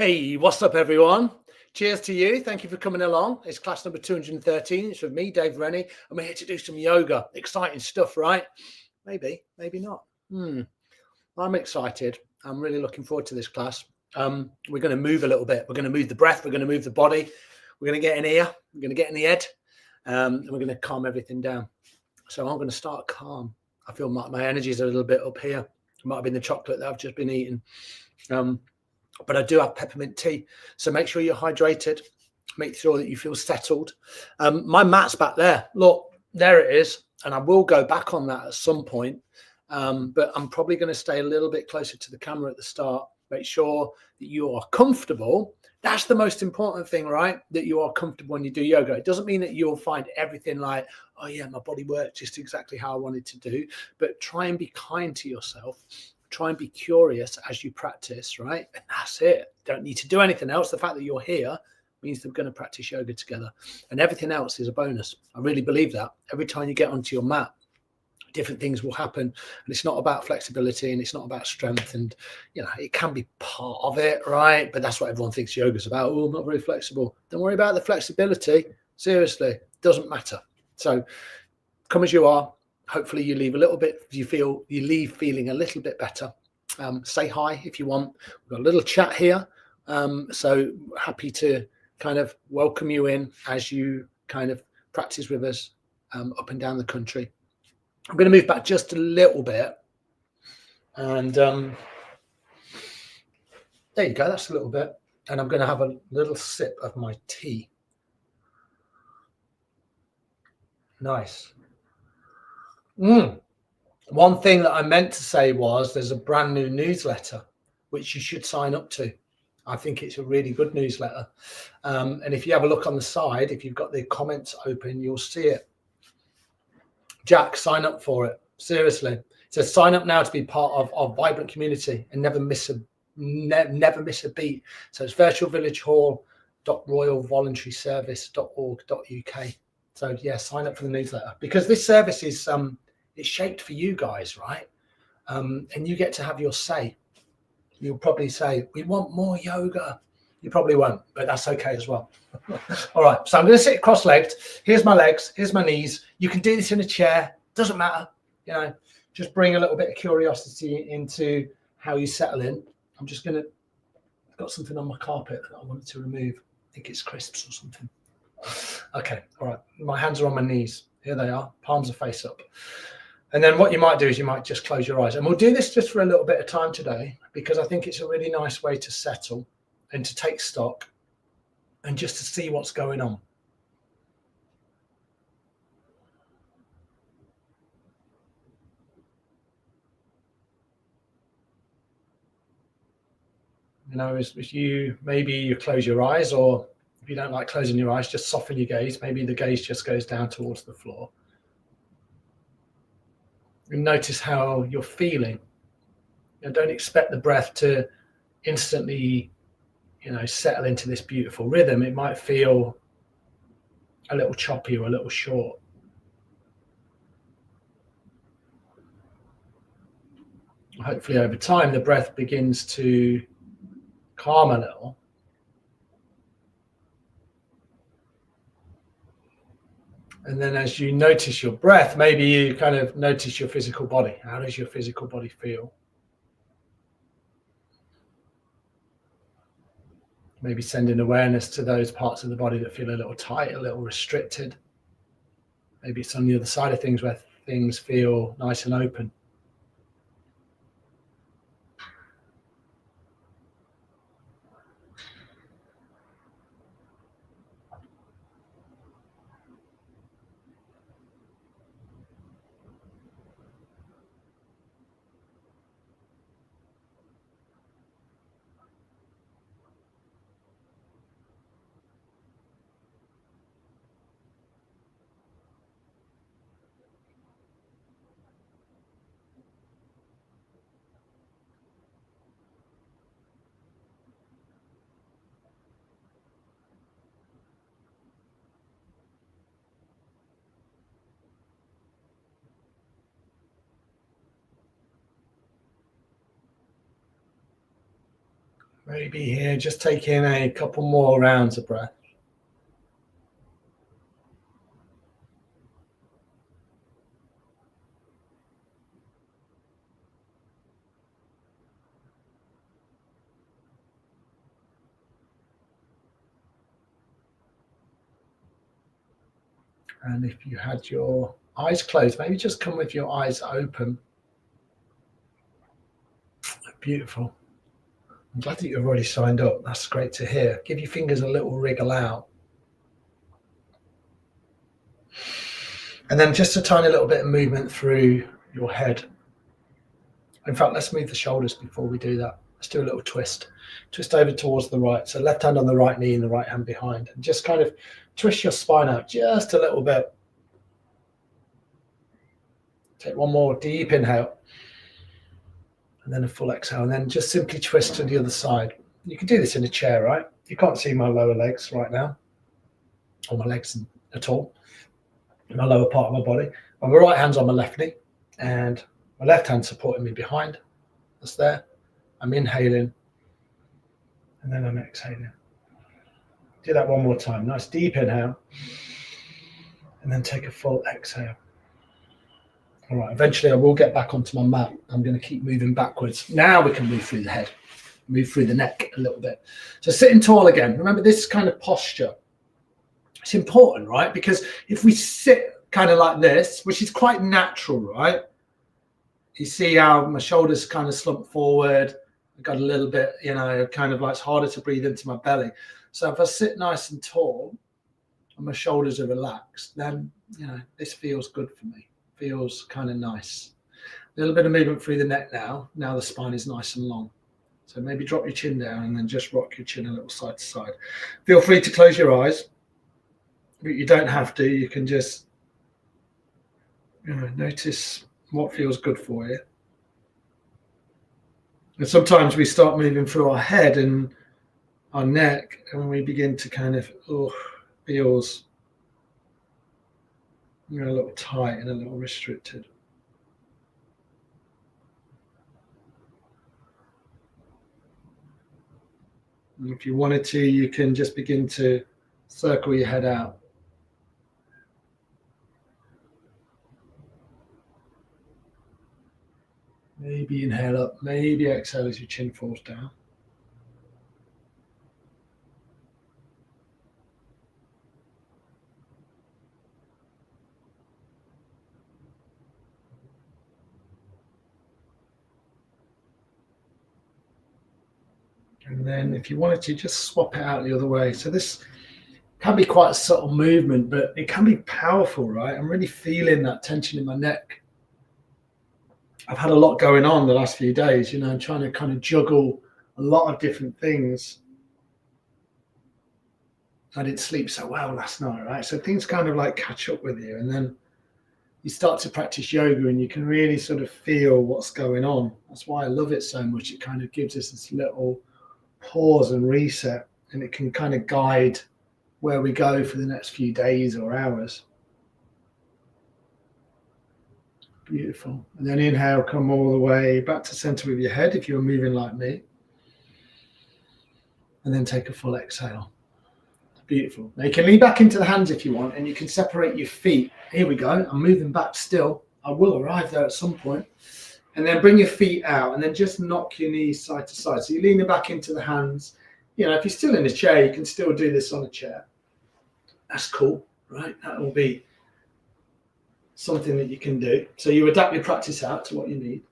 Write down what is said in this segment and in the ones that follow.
Hey, what's up, everyone? Cheers to you. Thank you for coming along. It's class number 213. It's with me, Dave Rennie, and we're here to do some yoga. Exciting stuff, right? Maybe, maybe not. I'm excited. I'm really looking forward to this class. We're going to move a little bit. We're going to move the breath. We're going to move the body. We're going to get in here. We're going to get in the head, and we're going to calm everything down. So I'm going to start calm. I feel my energies are a little bit up here. It might have been the chocolate that I've just been eating. But I do have peppermint tea. So make sure you're hydrated. Make sure that you feel settled. My mat's back there. Look, there it is. And I will go back on that at some point. But I'm probably going to stay a little bit closer to the camera at the start. Make sure that you are comfortable. That's the most important thing, right? That you are comfortable when you do yoga. It doesn't mean that you'll find everything like, oh yeah, my body worked just exactly how I wanted to do. But try and be kind to yourself. Try and be curious as you practice, right? And that's it. Don't need to do anything else. The fact that you're here means that we're going to practice yoga together. And everything else is a bonus. I really believe that. Every time you get onto your mat, different things will happen. And it's not about flexibility and it's not about strength. And, you know, it can be part of it, right? But that's what everyone thinks yoga's about. Oh, I'm not very flexible. Don't worry about the flexibility. Seriously, it doesn't matter. So come as you are. Hopefully you leave a little bit, you leave feeling a little bit better. Say hi if you want. We've got a little chat here. So happy to kind of welcome you in as you kind of practice with us up and down the country. I'm going to move back just a little bit. And there you go. That's a little bit. And I'm going to have a little sip of my tea. Nice. One thing that I meant to say was there's a brand new newsletter which you should sign up to. I think it's a really good newsletter. And if you have a look on the side, if you've got the comments open, you'll see it. Jack, sign up for it. Seriously. It says sign up now to be part of our vibrant community and never miss a beat. So it's virtualvillagehall.royalvoluntaryservice.org.uk. So yeah, sign up for the newsletter because this service is it's shaped for you guys, right? And you get to have your say. You'll probably say, we want more yoga. You probably won't, but that's okay as well. All right, so I'm going to sit cross-legged. Here's my legs, here's my knees. You can do this in a chair, doesn't matter. You know, just bring a little bit of curiosity into how you settle in. I'm just going to, I've got something on my carpet that I wanted to remove. I think it's crisps or something. Okay, all right. My hands are on my knees. Here they are, palms are face up. And then what you might do is you might just close your eyes. And we'll do this just for a little bit of time today, because I think it's a really nice way to settle and to take stock and just to see what's going on. You know, as you, maybe you close your eyes, or if you don't like closing your eyes, just soften your gaze. Maybe the gaze just goes down towards the floor. And notice how you're feeling. And don't expect the breath to instantly, you know, settle into this beautiful rhythm. It might feel a little choppy or a little short. Hopefully over time, the breath begins to calm a little. And then as you notice your breath, maybe you kind of notice your physical body. How does your physical body feel? Maybe sending awareness to those parts of the body that feel a little tight, a little restricted. Maybe it's on the other side of things where things feel nice and open. Maybe here, just taking a couple more rounds of breath. And if you had your eyes closed, maybe just come with your eyes open. Beautiful. I'm glad that you've already signed up. That's great to hear. Give your fingers a little wriggle out. And then just a tiny little bit of movement through your head. In fact, let's move the shoulders before we do that. Let's do a little twist. Twist over towards the right. So left hand on the right knee and the right hand behind. And just kind of twist your spine out just a little bit. Take one more deep inhale. And then a full exhale. And then just simply twist to the other side. You can do this in a chair, right? You can't see my lower legs right now. Or my legs at all. My lower part of my body. My right hand's on my left knee. And my left hand supporting me behind. That's there. I'm inhaling. And then I'm exhaling. Do that one more time. Nice deep inhale. And then take a full exhale. All right, eventually I will get back onto my mat. I'm going to keep moving backwards. Now we can move through the head, move through the neck a little bit. So sitting tall again. Remember this kind of posture. It's important, right? Because if we sit kind of like this, which is quite natural, right? You see how my shoulders kind of slump forward. I've got a little bit, kind of like it's harder to breathe into my belly. So if I sit nice and tall and my shoulders are relaxed, then, this feels good for me. Feels kind of nice. A little bit of movement through the neck now. Now the spine is nice and long. So maybe drop your chin down and then just rock your chin a little side to side. Feel free to close your eyes. But you don't have to. You can just notice what feels good for you. And sometimes we start moving through our head and our neck and we begin to kind of, feels a little tight and a little restricted. And if you wanted to, you can just begin to circle your head out. Maybe inhale up, maybe exhale as your chin falls down. And then if you wanted to, just swap it out the other way. So this can be quite a subtle movement, but it can be powerful, right? I'm really feeling that tension in my neck. I've had a lot going on the last few days, I'm trying to kind of juggle a lot of different things. I didn't sleep so well last night, right? So things kind of like catch up with you. And then you start to practice yoga and you can really sort of feel what's going on. That's why I love it so much. It kind of gives us this little pause and reset, and it can kind of guide where we go for the next few days or hours. Beautiful. And then inhale, come all the way back to center with your head if you're moving like me. And then take a full exhale. Beautiful. Now you can lean back into the hands if you want, and you can separate your feet. Here we go. I'm moving back still. I will arrive there at some point. And then bring your feet out and then just knock your knees side to side. So you're leaning back into the hands. If you're still in a chair, you can still do this on a chair. That's cool, right? That will be something that you can do. So you adapt your practice out to what you need.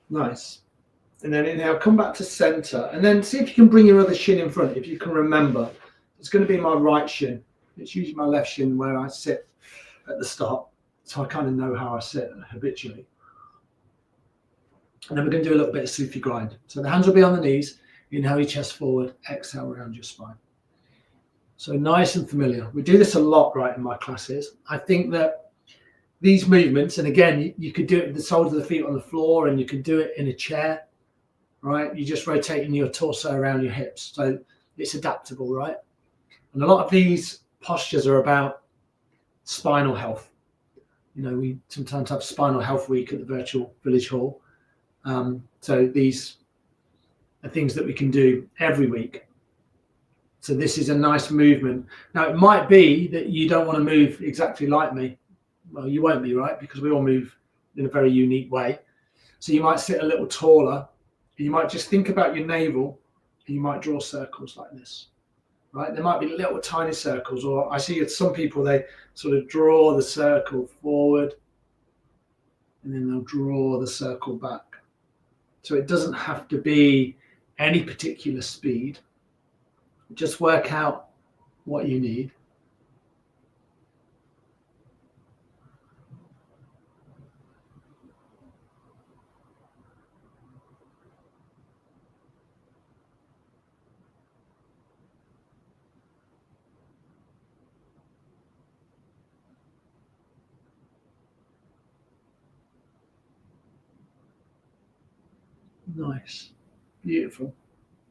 Nice. And then inhale, come back to center. And then see if you can bring your other shin in front, if you can remember. It's going to be my right shin. It's usually my left shin where I sit at the start. So I kind of know how I sit habitually. And then we're going to do a little bit of Sufi grind. So the hands will be on the knees. Inhale your chest forward, exhale around your spine. So nice and familiar. We do this a lot, right, in my classes. I think that these movements, and again, you could do it with the soles of the feet on the floor, and you could do it in a chair, right? You're just rotating your torso around your hips. So it's adaptable, right? And a lot of these postures are about spinal health. We sometimes have Spinal Health Week at the virtual village hall. So these are things that we can do every week. So this is a nice movement. Now, it might be that you don't want to move exactly like me. Well, you won't be, right? Because we all move in a very unique way. So you might sit a little taller. You might just think about your navel, and you might draw circles like this, right? There might be little tiny circles, or I see some people, they sort of draw the circle forward, and then they'll draw the circle back. So it doesn't have to be any particular speed. Just work out what you need. Nice. Beautiful.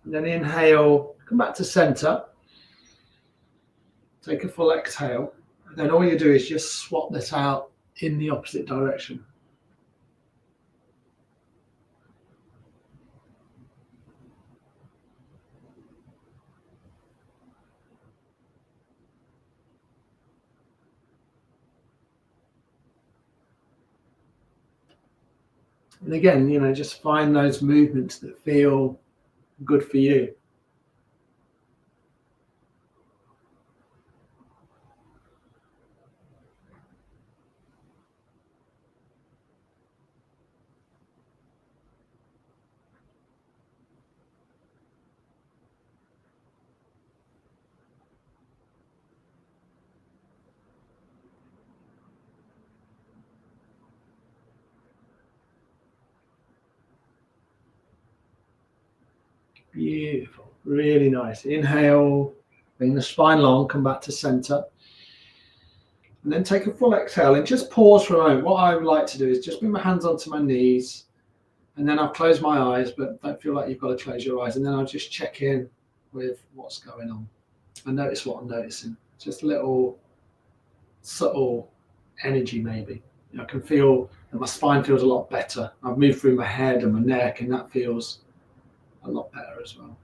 And then inhale, come back to center. Take a full exhale. And then all you do is just swap this out in the opposite direction. And again, just find those movements that feel good for you. Beautiful. Really nice. Inhale, bring the spine long, come back to center. And then take a full exhale and just pause for a moment. What I would like to do is just bring my hands onto my knees, and then I'll close my eyes, but don't feel like you've got to close your eyes. And then I'll just check in with what's going on. And notice what I'm noticing. Just a little subtle energy maybe. I can feel that my spine feels a lot better. I've moved through my head and my neck, and that feels a lot better as well.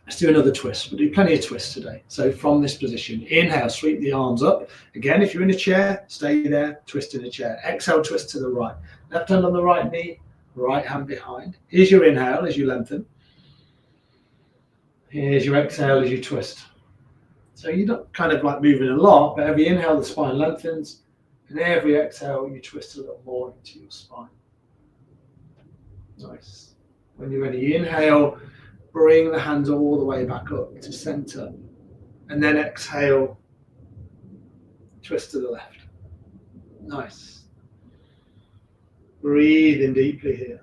Let's do another twist. We'll do plenty of twists today. So from this position, inhale, sweep the arms up. Again, if you're in a chair, stay there, twist in a chair. Exhale, twist to the right. Left hand on the right knee, right hand behind. Here's your inhale as you lengthen. Here's your exhale as you twist. So you're not kind of like moving a lot, but every inhale, the spine lengthens. And every exhale, you twist a little more into your spine. Nice. When you're ready, inhale, bring the hands all the way back up to center. And then exhale, twist to the left. Nice. Breathe in deeply here.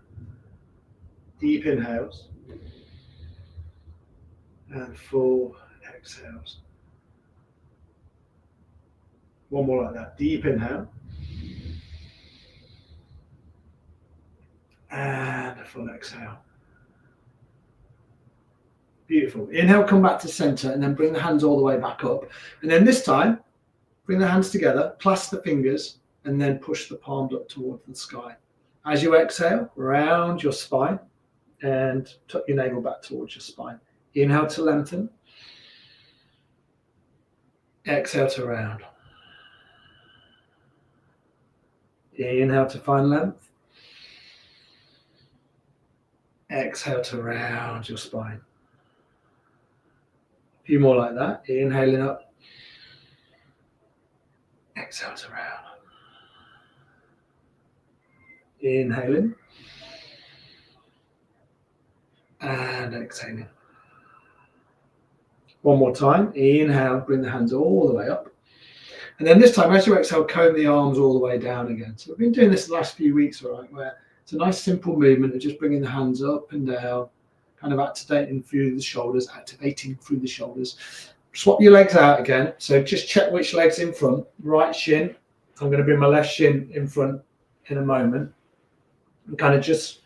Deep inhales. And full exhales. One more like that. Deep inhale. And a full exhale. Beautiful. Inhale, come back to center, and then bring the hands all the way back up. And then this time, bring the hands together, clasp the fingers, and then push the palms up towards the sky. As you exhale, round your spine and tuck your navel back towards your spine. Inhale to lengthen. Exhale to round. Inhale to find length. Exhale to round your spine. A few more like that. Inhaling up. Exhale to round. Inhaling. And exhaling. One more time. Inhale, bring the hands all the way up. And then this time, as you exhale, comb the arms all the way down again. So we've been doing this the last few weeks, all right, where it's a nice simple movement of just bringing the hands up and down, kind of activating through the shoulders. Swap your legs out again. So just check which leg's in front. Right shin. I'm going to bring my left shin in front in a moment. And kind of just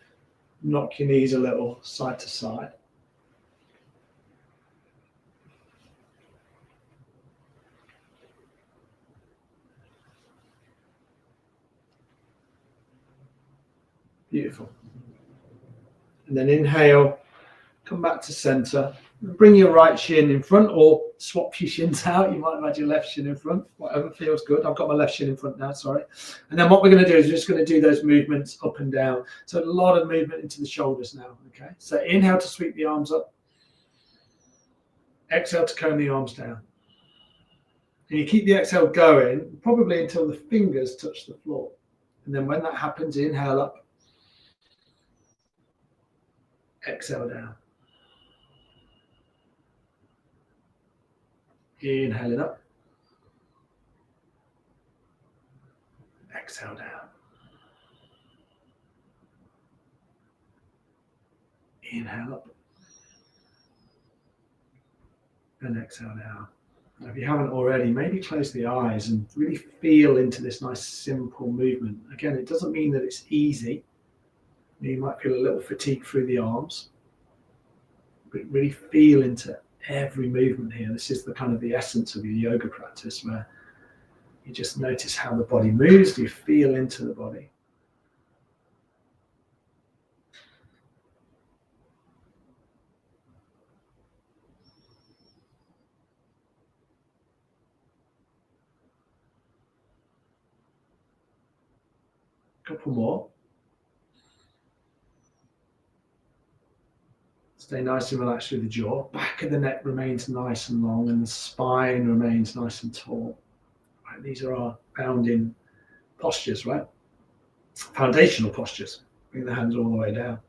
knock your knees a little side to side. Beautiful. And then inhale, come back to center. Bring your right shin in front or swap your shins out. You might have had your left shin in front, whatever feels good. I've got my left shin in front now, sorry. And then what we're going to do is we're just going to do those movements up and down. So a lot of movement into the shoulders now, okay? So inhale to sweep the arms up. Exhale to comb the arms down. And you keep the exhale going probably until the fingers touch the floor. And then when that happens, inhale up. Exhale down. Inhaling up. Exhale down. Inhale up. And exhale down. Now, if you haven't already, maybe close the eyes and really feel into this nice simple movement. Again, it doesn't mean that it's easy. You might feel a little fatigue through the arms. But really feel into every movement here. This is the kind of the essence of your yoga practice, where you just notice how the body moves. You feel into the body. Couple more. Stay nice and relaxed through the jaw. Back of the neck remains nice and long, and the spine remains nice and tall. Right, these are our founding postures, right? Foundational postures. Bring the hands all the way down.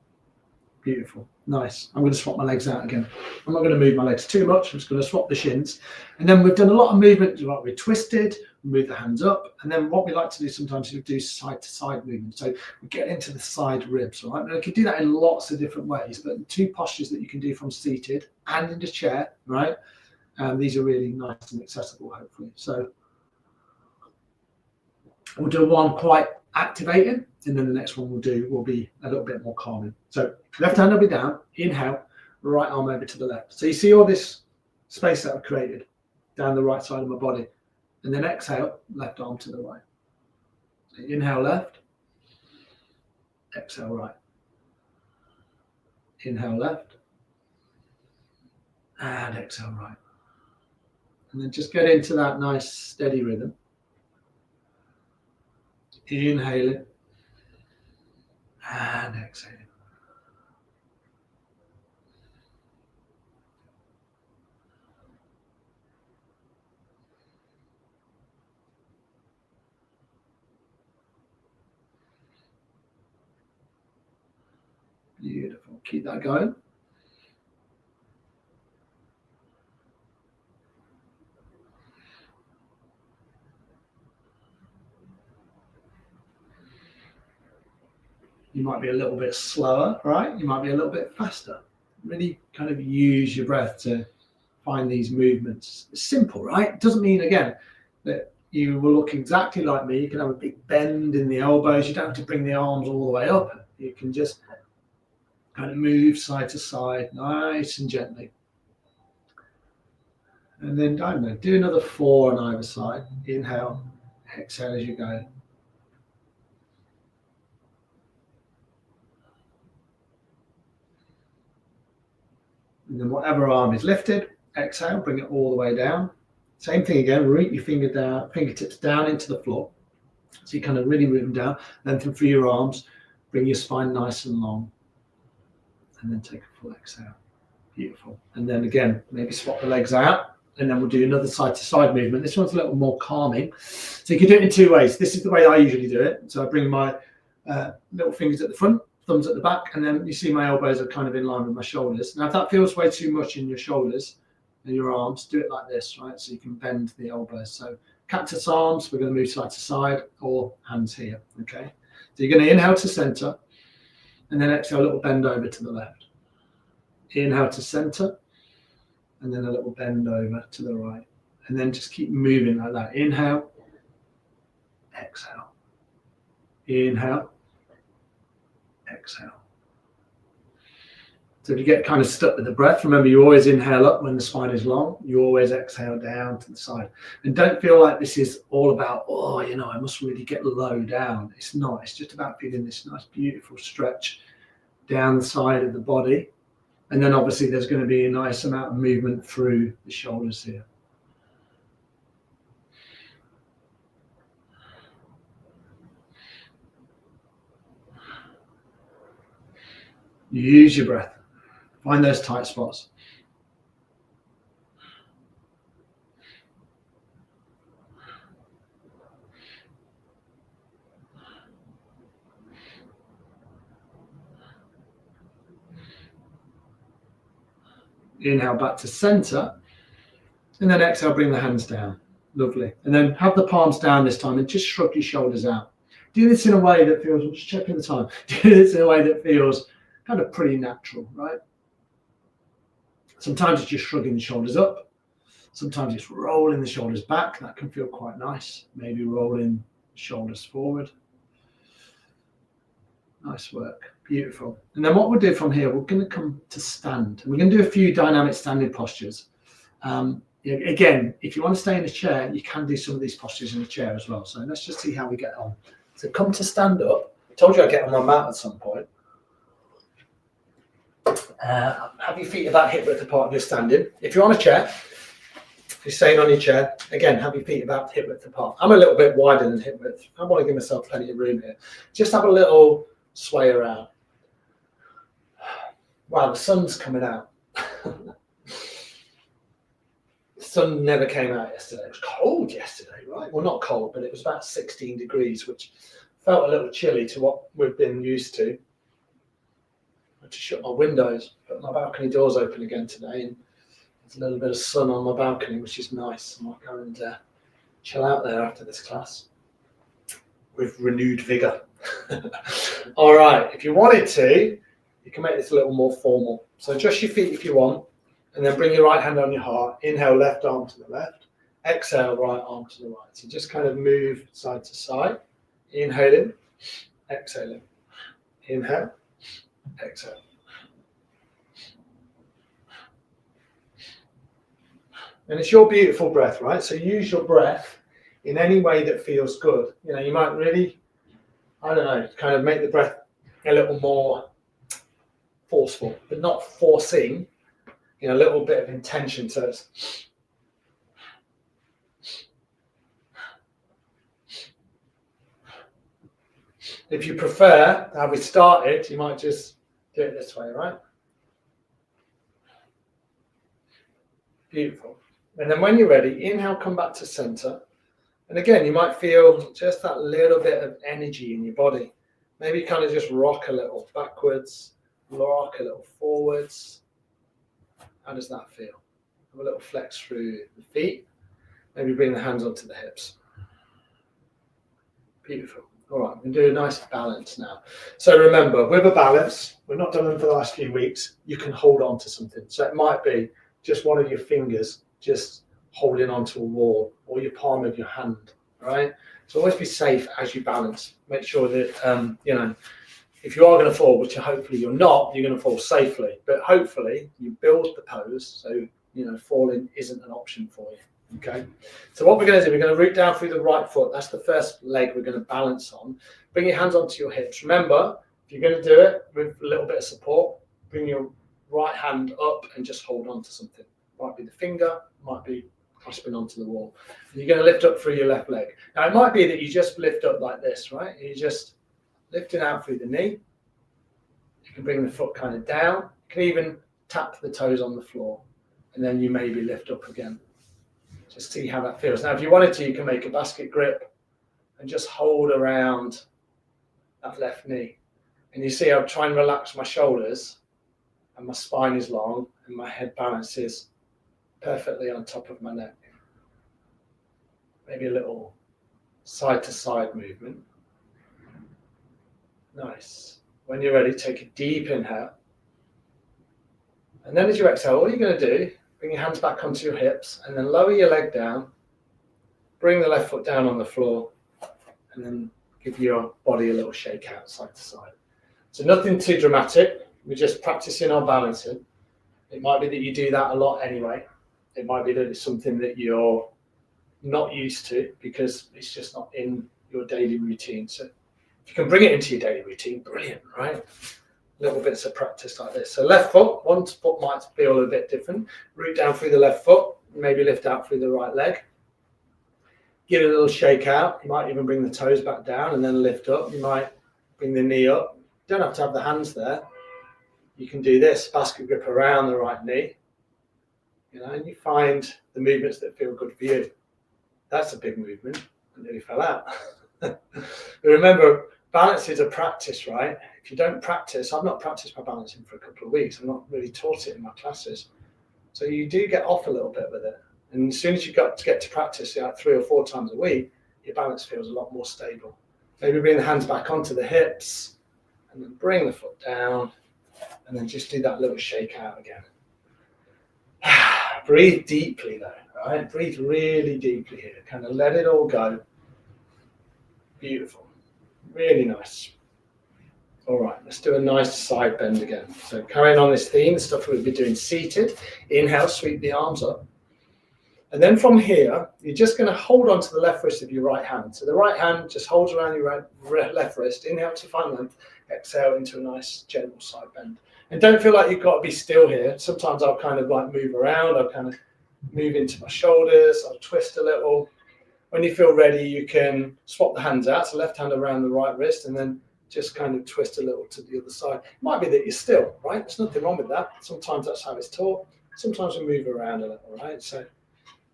Beautiful. Nice. I'm going to swap my legs out again. I'm not going to move my legs too much. I'm just going to swap the shins. And then we've done a lot of movement. Like we're twisted, we move the hands up. And then what we like to do sometimes is we do side to side movement. So we get into the side ribs, right? And you can do that in lots of different ways, but two postures that you can do from seated and in the chair, right? And these are really nice and accessible, hopefully. So we'll do one quite activating, and then the next one will be a little bit more calming. So left hand will be down, inhale, right arm over to the left. So you see all this space that I've created down the right side of my body. And then exhale, left arm to the right. So inhale left, exhale right. Inhale left, and exhale right. And then just get into that nice steady rhythm. Inhaling and exhaling. Beautiful. Keep that going. You might be a little bit slower, right? You might be a little bit faster. Really kind of use your breath to find these movements. It's simple, right? It doesn't mean, again, that you will look exactly like me. You can have a big bend in the elbows. You don't have to bring the arms all the way up. You can just kind of move side to side, nice and gently. And then, I don't know, do another 4 on either side. Inhale, exhale as you go. And then whatever arm is lifted, exhale, bring it all the way down. Same thing again, root your fingertips down into the floor. So you kind of really root them down. Lengthen through your arms, bring your spine nice and long. And then take a full exhale. Beautiful. And then again, maybe swap the legs out. And then we'll do another side to side movement. This one's a little more calming. So you can do it in 2 ways. This is the way I usually do it. So I bring my little fingers at the front, thumbs at the back, and then you see my elbows are kind of in line with my shoulders. Now, if that feels way too much in your shoulders and your arms, do it like this, right? So you can bend the elbows. So cactus arms, we're going to move side to side, or hands here, okay? So you're going to inhale to center, and then exhale, a little bend over to the left. Inhale to center, and then a little bend over to the right. And then just keep moving like that. Inhale, exhale. Inhale, exhale. So if you get kind of stuck with the breath, remember you always inhale up when the spine is long. You always exhale down to the side. And don't feel like this is all about, oh, I must really get low down. It's not. It's just about feeling this nice, beautiful stretch down the side of the body. And then obviously there's going to be a nice amount of movement through the shoulders here. You use your breath. Find those tight spots. Inhale back to center. And then exhale, bring the hands down. Lovely. And then have the palms down this time and just shrug your shoulders out. Do this in a way that feels, I'm just checking the time. Do this in a way that feels kind of pretty natural, right? Sometimes it's just shrugging the shoulders up. Sometimes it's rolling the shoulders back. That can feel quite nice. Maybe rolling the shoulders forward. Nice work. Beautiful. And then what we'll do from here, we're going to come to stand. And we're going to do a few dynamic standing postures. Again, if you want to stay in a chair, you can do some of these postures in a chair as well. So let's just see how we get on. So come to stand up. I told you I'd get on my mat at some point. Have your feet about hip width apart if you're standing. If you're on a chair, if you're staying on your chair, again, have your feet about hip width apart. I'm a little bit wider than hip width. I want to give myself plenty of room here. Just have a little sway around. Wow, the sun's coming out. The sun never came out yesterday. It was cold yesterday, right? Well, not cold, but it was about 16 degrees, which felt a little chilly to what we've been used to. I had to shut my windows, but my balcony door's open again today, and there's a little bit of sun on my balcony, which is nice. I might go and chill out there after this class with renewed vigour. All right, if you wanted to, you can make this a little more formal. So adjust your feet if you want, and then bring your right hand on your heart. Inhale, left arm to the left. Exhale, right arm to the right. So just kind of move side to side. Inhaling, exhaling. Inhale, exhale. And it's your beautiful breath, right? So use your breath in any way that feels good. You might really, kind of make the breath a little more forceful, but not forcing, a little bit of intention. So it's if you prefer how we started, you might just do it this way, right? Beautiful. And then when you're ready, inhale, come back to center. And again, you might feel just that little bit of energy in your body. Maybe kind of just rock a little backwards, rock a little forwards. How does that feel? Have a little flex through the feet. Maybe bring the hands onto the hips. Beautiful. All right, we're going to do a nice balance now. So remember, with a balance, we've not done them for the last few weeks, you can hold on to something. So it might be just one of your fingers just holding onto a wall, or your palm of your hand, right? So always be safe as you balance. Make sure that, if you are going to fall, which hopefully you're not, you're going to fall safely. But hopefully you build the pose so, falling isn't an option for you. Okay, so what we're going to do, we're going to root down through the right foot. That's the first leg we're going to balance on. Bring your hands onto your hips. Remember, if you're going to do it with a little bit of support, bring your right hand up and just hold on to something. Might be the finger, might be clasping onto the wall. And you're going to lift up through your left leg. Now, it might be that you just lift up like this, right? You're just lifting out through the knee. You can bring the foot kind of down. You can even tap the toes on the floor, and then you maybe lift up again. Just see how that feels. Now, if you wanted to, you can make a basket grip and just hold around that left knee. And you see, I'll try and relax my shoulders, and my spine is long, and my head balances perfectly on top of my neck. Maybe a little side-to-side movement. Nice. When you're ready, take a deep inhale. And then as you exhale, all you're going to do, bring your hands back onto your hips and then lower your leg down. Bring the left foot down on the floor and then give your body a little shake out side to side. So nothing too dramatic. We're just practicing our balancing. It might be that you do that a lot anyway. It might be that it's something that you're not used to because it's just not in your daily routine. So if you can bring it into your daily routine, brilliant, right? Little bits of practice like this. So left foot, one foot might feel a bit different. Root down through the left foot, maybe lift out through the right leg. Give it a little shake out. You might even bring the toes back down and then lift up. You might bring the knee up. You don't have to have the hands there. You can do this, basket grip around the right knee. And you find the movements that feel good for you. That's a big movement. I nearly fell out. But remember, balance is a practice, right? If you don't practice, I've not practiced my balancing for a couple of weeks. I've not really taught it in my classes. So you do get off a little bit with it. And as soon as you get to practice like 3 or 4 times a week, your balance feels a lot more stable. Maybe bring the hands back onto the hips and then bring the foot down and then just do that little shake out again. Breathe deeply though, right? Breathe really deeply here. Kind of let it all go. Beautiful. Really nice. All right, let's do a nice side bend again. So carrying on this theme, the stuff we'll be doing seated. Inhale, sweep the arms up. And then from here, you're just going to hold on to the left wrist of your right hand. So the right hand just holds around your left wrist. Inhale to find length. Exhale into a nice gentle side bend. And don't feel like you've got to be still here. Sometimes I'll kind of like move around. I'll kind of move into my shoulders. I'll twist a little. When you feel ready, you can swap the hands out. So left hand around the right wrist and then just kind of twist a little to the other side. It might be that you're still, right? There's nothing wrong with that. Sometimes that's how it's taught. Sometimes we move around a little, right? So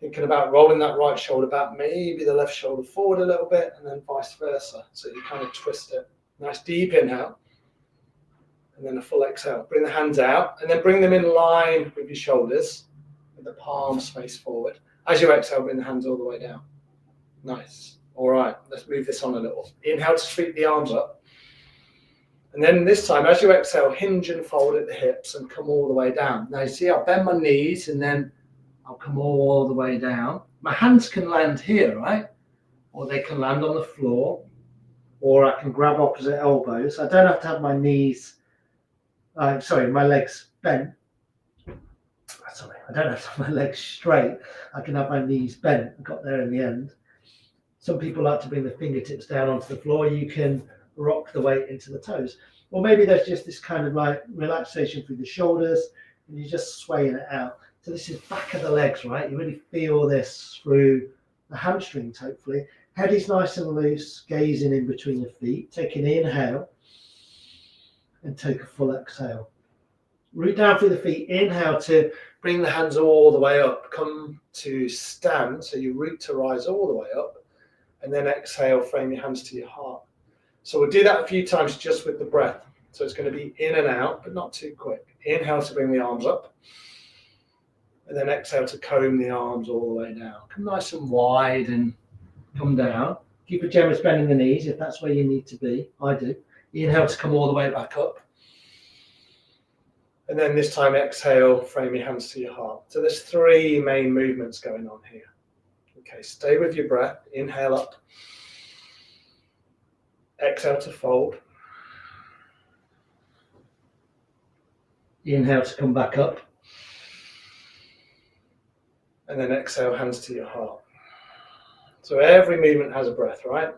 thinking about rolling that right shoulder back, maybe the left shoulder forward a little bit and then vice versa. So you kind of twist it. Nice deep inhale. And then a full exhale. Bring the hands out and then bring them in line with your shoulders with the palms face forward. As you exhale, bring the hands all the way down. Nice. All right, let's move this on a little. Inhale to sweep the arms up. And then this time, as you exhale, hinge and fold at the hips and come all the way down. Now you see, I'll bend my knees and then I'll come all the way down. My hands can land here, right? Or they can land on the floor. Or I can grab opposite elbows. I don't have to have my knees, my legs bent. I don't have to have my legs straight. I can have my knees bent. I got there in the end. Some people like to bring the fingertips down onto the floor. You can rock the weight into the toes. Or maybe there's just this kind of like relaxation through the shoulders and you're just swaying it out. So this is back of the legs, right? You really feel this through the hamstrings, hopefully. Head is nice and loose, gazing in between your feet. Take an inhale and take a full exhale. Root down through the feet. Inhale to bring the hands all the way up. Come to stand. So you root to rise all the way up. And then exhale, frame your hands to your heart. So we'll do that a few times just with the breath. So it's going to be in and out, but not too quick. Inhale to bring the arms up. And then exhale to comb the arms all the way down. Come nice and wide and come down. Keep a generous bend in the knees if that's where you need to be. I do. Inhale to come all the way back up. And then this time exhale, frame your hands to your heart. So there's 3 main movements going on here. Okay, stay with your breath. Inhale up. Exhale to fold. Inhale to come back up. And then exhale, hands to your heart. So every movement has a breath, right?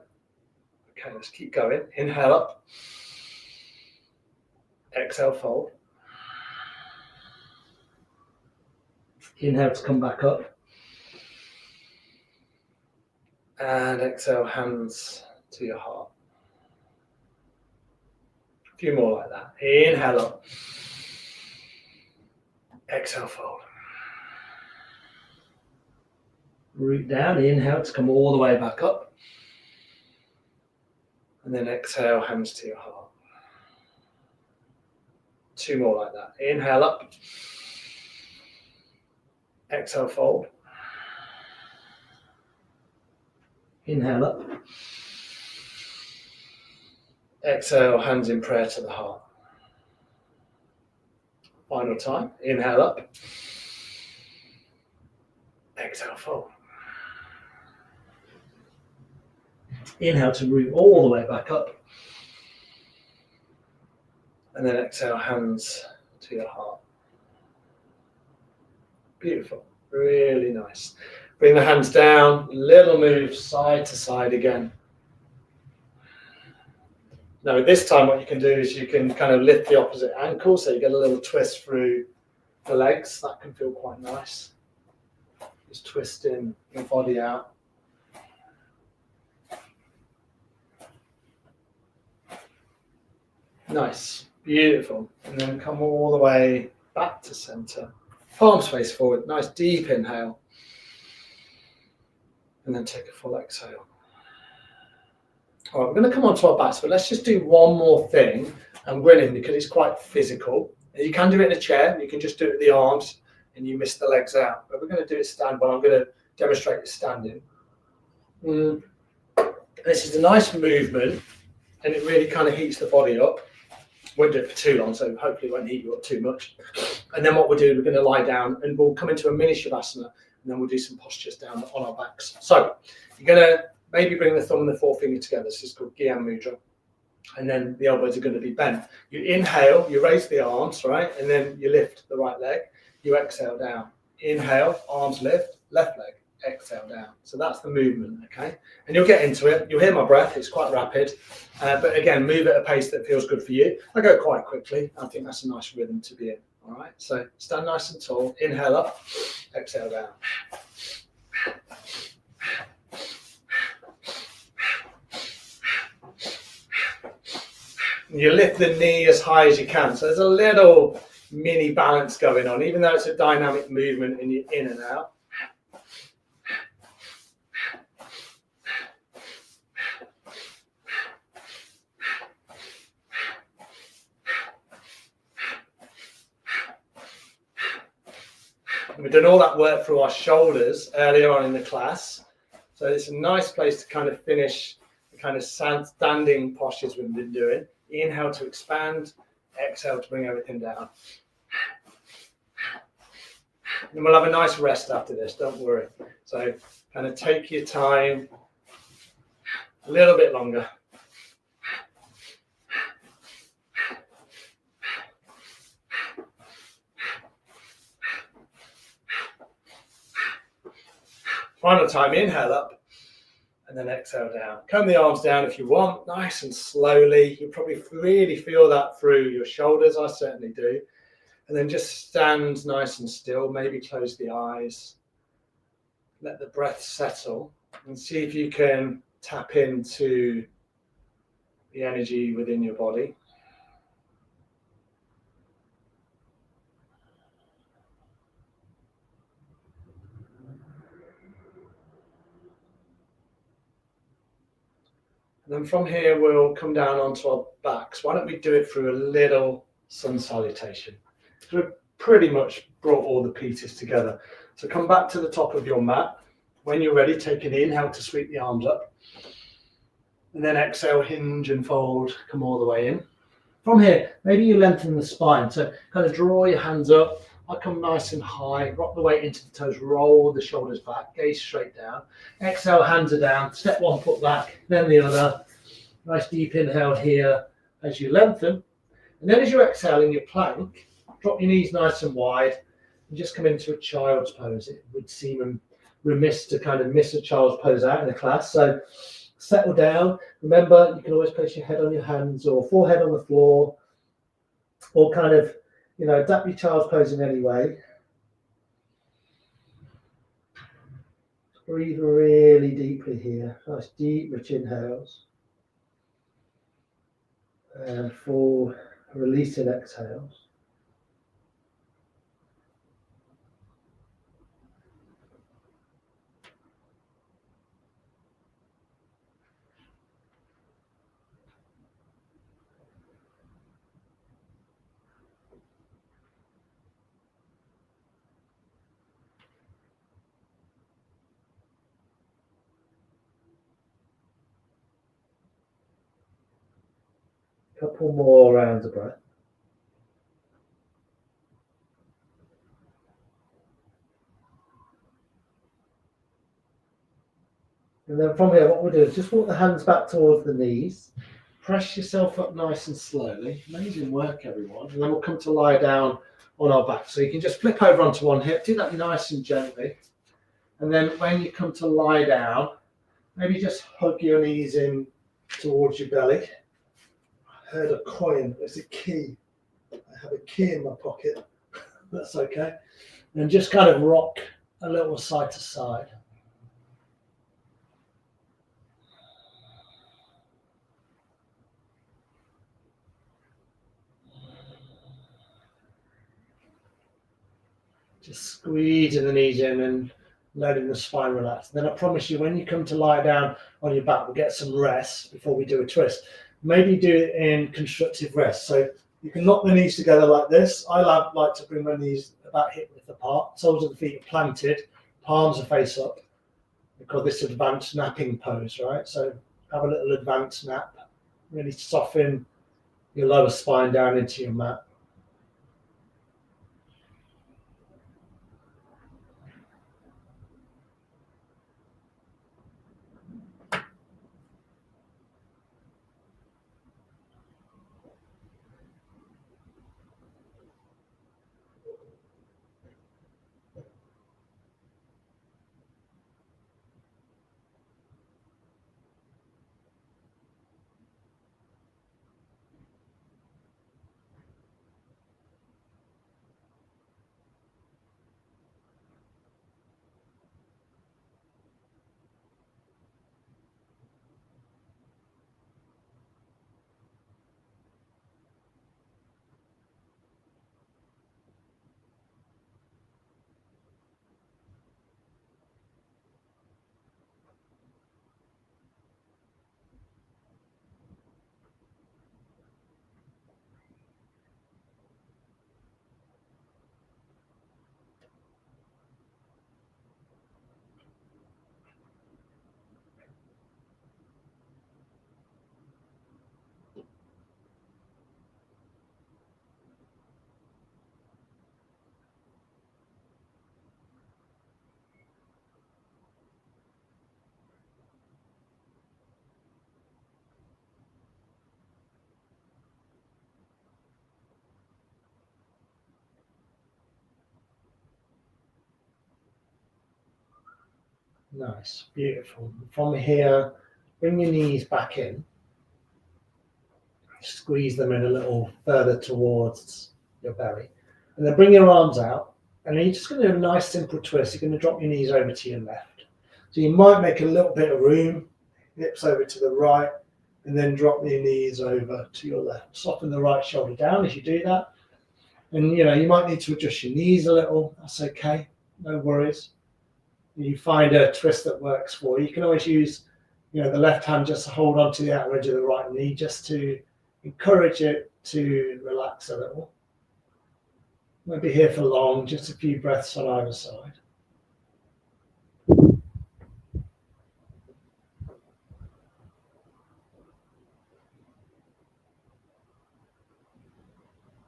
Okay, let's keep going. Inhale up. Exhale, fold. Inhale to come back up. And exhale, hands to your heart. A few more like that. Inhale up. Exhale, fold. Root down, inhale to come all the way back up. And then exhale, hands to your heart. 2 more like that. Inhale up. Exhale, fold. Inhale up. Exhale, hands in prayer to the heart. Final time. Inhale up. Exhale, fold. Inhale to root all the way back up. And then exhale, hands to your heart. Beautiful, really nice. Bring the hands down, little move side to side again. Now this time what you can do is you can kind of lift the opposite ankle, so you get a little twist through the legs. That can feel quite nice. Just twisting your body out. Nice, beautiful. And then come all the way back to center. Palms face forward, nice deep inhale. And then take a full exhale. All right, we're going to come onto our backs, but let's just do one more thing and grinning because it's quite physical. You can do it in a chair, you can just do it with the arms and you miss the legs out. But we're going to do it stand, but I'm going to demonstrate it standing. This is a nice movement and it really kind of heats the body up. Won't do it for too long, so hopefully it won't heat you up too much. And then what we'll do, we're going to lie down and we'll come into a mini shavasana and then we'll do some postures down on our backs. So you're going to maybe bring the thumb and the forefinger together. This is called Gyan Mudra. And then the elbows are going to be bent. You inhale, you raise the arms, right? And then you lift the right leg. You exhale down. Inhale, arms lift, left leg, exhale down. So that's the movement, okay? And you'll get into it. You'll hear my breath. It's quite rapid. But again, move at a pace that feels good for you. I go quite quickly. I think that's a nice rhythm to be in, all right? So stand nice and tall. Inhale up, exhale down. You lift the knee as high as you can. So there's a little mini balance going on, even though it's a dynamic movement and you're in and out. And we've done all that work through our shoulders earlier on in the class. So it's a nice place to kind of finish the kind of standing postures we've been doing. Inhale to expand, exhale to bring everything down. And we'll have a nice rest after this, don't worry. So kind of take your time a little bit longer. Final time, inhale up. And then exhale down. Come the arms down if you want, nice and slowly. You'll probably really feel that through your shoulders. I certainly do. And then just stand nice and still. Maybe close the eyes. Let the breath settle. And see if you can tap into the energy within your body. And then from here, we'll come down onto our backs. Why don't we do it through a little sun salutation? So we've pretty much brought all the pieces together. So come back to the top of your mat. When you're ready, take an inhale to sweep the arms up. And then exhale, hinge and fold, come all the way in. From here, maybe you lengthen the spine. So kind of draw your hands up. I come nice and high, rock the weight into the toes, roll the shoulders back, gaze straight down. Exhale, hands are down, step one foot back, then the other. Nice deep inhale here as you lengthen. And then as you exhale in your plank, drop your knees nice and wide and just come into a child's pose. It would seem remiss to kind of miss a child's pose out in the class. So settle down. Remember, you can always place your head on your hands or forehead on the floor, or kind of, adapt your child's pose in any way. Breathe really deeply here. Nice deep, rich inhales. And full releasing exhales. Couple more rounds of breath. And then from here, what we'll do is just walk the hands back towards the knees. press yourself up nice and slowly. Amazing work, everyone. And then we'll come to lie down on our back. So you can just flip over onto one hip, do that nice and gently. And then when you come to lie down, maybe just hug your knees in towards your belly. I heard a coin, there's a key. I have a key in my pocket. That's okay. And just kind of rock a little side to side. Just squeezing the knees in and letting the spine relax. Then I promise you, when you come to lie down on your back, we'll get some rest before we do a twist. Maybe do it in constructive rest. So you can knock the knees together like this. I like to bring my knees about hip width apart. Soles of the feet are planted, palms are face up. We call this advanced napping pose, right? So have a little advanced nap. Really soften your lower spine down into your mat. Nice, beautiful. From here, bring your knees back in. Squeeze them in a little further towards your belly. And then bring your arms out. And then you're just going to do a nice simple twist. You're going to drop your knees over to your left. So you might make a little bit of room, hips over to the right, and then drop your knees over to your left. Soften the right shoulder down as you do that. And you might need to adjust your knees a little. That's okay. No worries. You find a twist that works for you. You can always use, the left hand just to hold on to the outer edge of the right knee, just to encourage it to relax a little. Won't be here for long, just a few breaths on either side.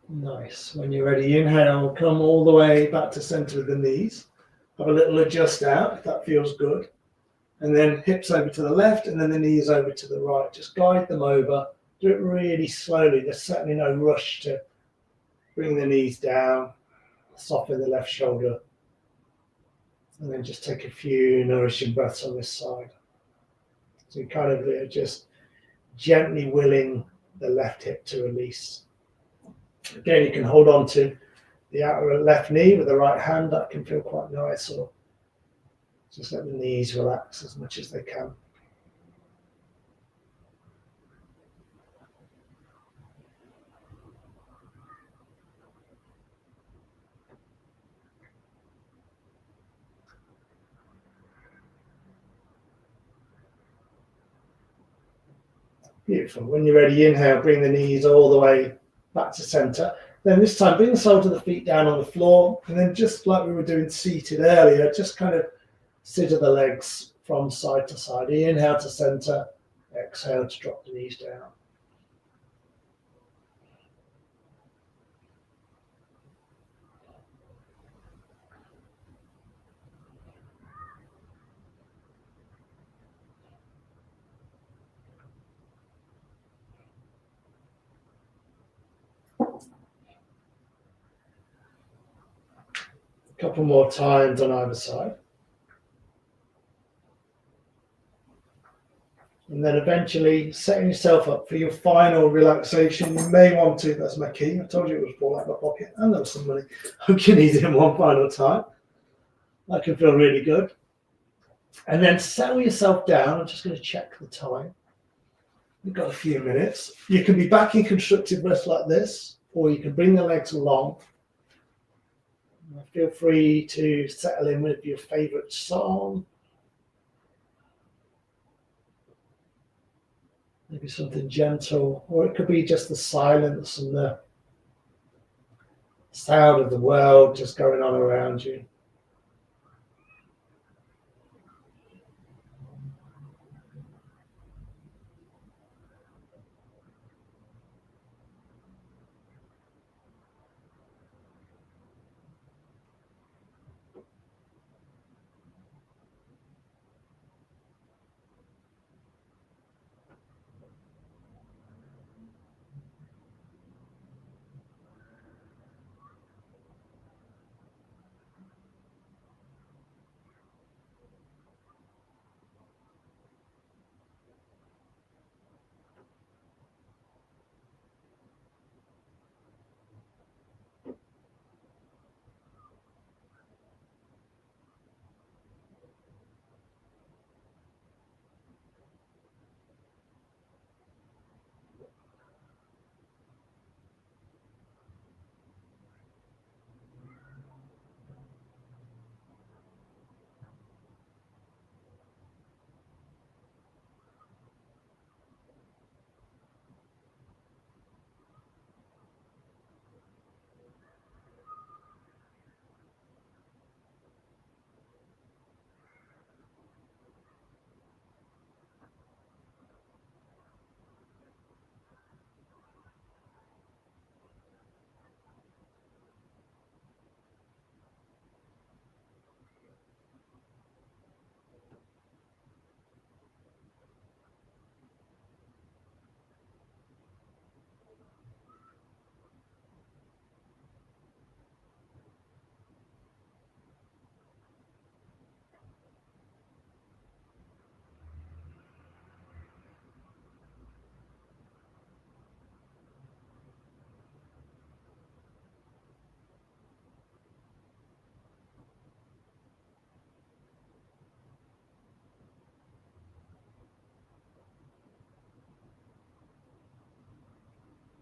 Nice. When you're ready, inhale, come all the way back to center of the knees. Have a little adjust out if that feels good. And then hips over to the left and then the knees over to the right. Just glide them over. Do it really slowly. There's certainly no rush to bring the knees down. Soften the left shoulder. And then just take a few nourishing breaths on this side. So you kind of just gently willing the left hip to release. Again, you can hold on to the outer left knee with the right hand. That can feel quite nice. Or just let the knees relax as much as they can. Beautiful. When you're ready, inhale, bring the knees all the way back to center. Then this time, bring the soles of the feet down on the floor. And then just like we were doing seated earlier, just kind of scissor the legs from side to side. Inhale to center, exhale to drop the knees down. couple more times on either side. And then eventually setting yourself up for your final relaxation. You may want to, that's my key. I told you it was fall out of my pocket. And there was some money. I can eat it one final time. That can feel really good. And then settle yourself down. I'm just going to check the time. We've got a few minutes. You can be back in constructive rest like this, or you can bring the legs along. Feel free to settle in with your favorite song. Maybe something gentle, or it could be just the silence and the sound of the world just going on around you.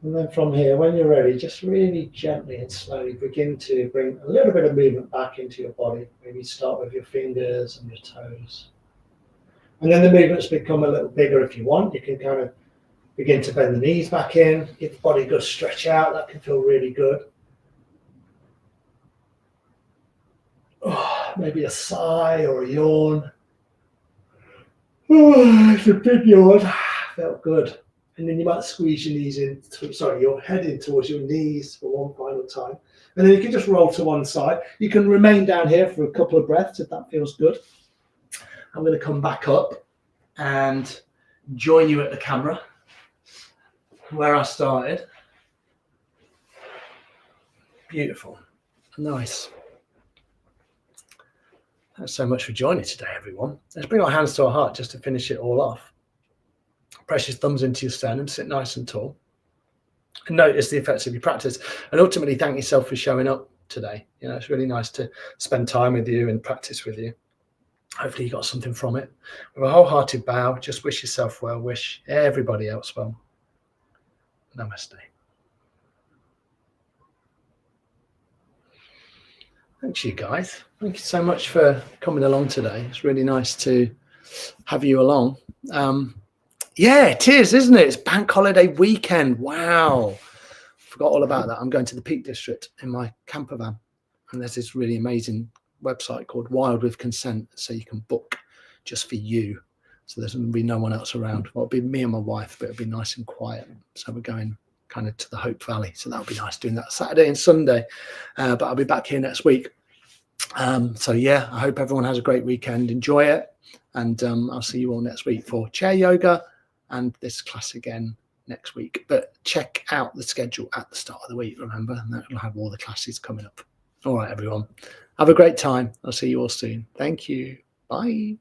And then from here, when you're ready, just really gently and slowly begin to bring a little bit of movement back into your body. Maybe start with your fingers and your toes. And then the movements become a little bigger if you want. You can kind of begin to bend the knees back in, give the body a good stretch out. That can feel really good. Oh, maybe a sigh or a yawn. Oh, it's a big yawn. Felt good. And then you might squeeze your knees in, your head in towards your knees for one final time. And then you can just roll to one side. You can remain down here for a couple of breaths if that feels good. I'm going to come back up and join you at the camera where I started. Beautiful. Nice. Thanks so much for joining today, everyone. Let's bring our hands to our heart just to finish it all off. Press your thumbs into your sternum, sit nice and tall. And notice the effects of your practice. And ultimately, thank yourself for showing up today. You know, it's really nice to spend time with you and practice with you. Hopefully you got something from it. With a wholehearted bow, just wish yourself well, wish everybody else well. Namaste. Thanks, you guys. Thank you so much for coming along today. It's really nice to have you along. Yeah, it is, isn't it? It's bank holiday weekend. Wow. Forgot all about that. I'm going to the Peak District in my camper van. And there's this really amazing website called Wild with Consent. So you can book just for you. So there's going to be no one else around. Well, it'll be me and my wife, but it'll be nice and quiet. So we're going kind of to the Hope Valley. So that'll be nice doing that Saturday and Sunday. But I'll be back here next week. So yeah, I hope everyone has a great weekend. Enjoy it. And I'll see you all next week for chair yoga and this class again next week. But check out the schedule at the start of the week, remember, and that will have all the classes coming up. All right, everyone. Have a great time. I'll see you all soon. Thank you. Bye.